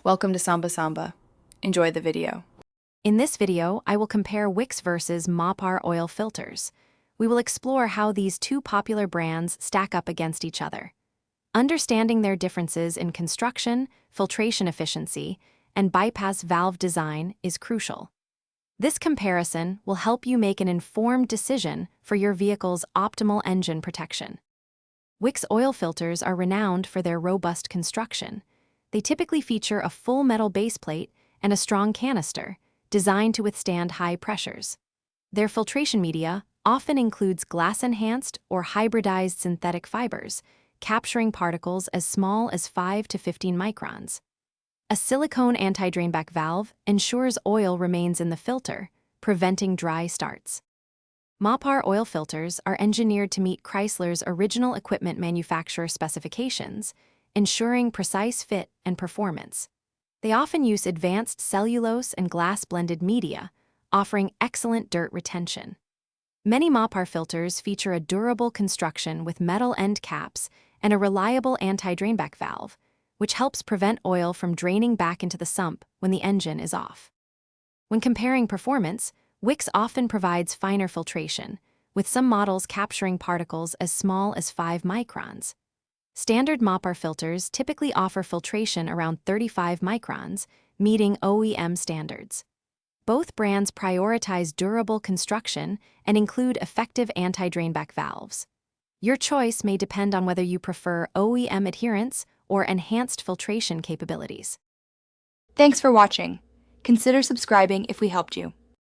Welcome to Samba Samba. Enjoy the video. In this video, I will compare Wix versus Mopar oil filters. We will explore how these two popular brands stack up against each other. Understanding their differences in construction, filtration efficiency, and bypass valve design is crucial. This comparison will help you make an informed decision for your vehicle's optimal engine protection. Wix oil filters are renowned for their robust construction. They typically feature a full metal base plate and a strong canister, designed to withstand high pressures. Their filtration media often includes glass-enhanced or hybridized synthetic fibers, capturing particles as small as 5 to 15 microns. A silicone anti-drainback valve ensures oil remains in the filter, preventing dry starts. Mopar oil filters are engineered to meet Chrysler's original equipment manufacturer specifications, ensuring precise fit and performance. They often use advanced cellulose and glass-blended media, offering excellent dirt retention. Many Mopar filters feature a durable construction with metal end caps and a reliable anti-drainback valve, which helps prevent oil from draining back into the sump when the engine is off. When comparing performance, Wix often provides finer filtration, with some models capturing particles as small as 5 microns. Standard Mopar filters typically offer filtration around 35 microns, meeting OEM standards. Both brands prioritize durable construction and include effective anti-drainback valves. Your choice may depend on whether you prefer OEM adherence or enhanced filtration capabilities. Thanks for watching. Consider subscribing if we helped you.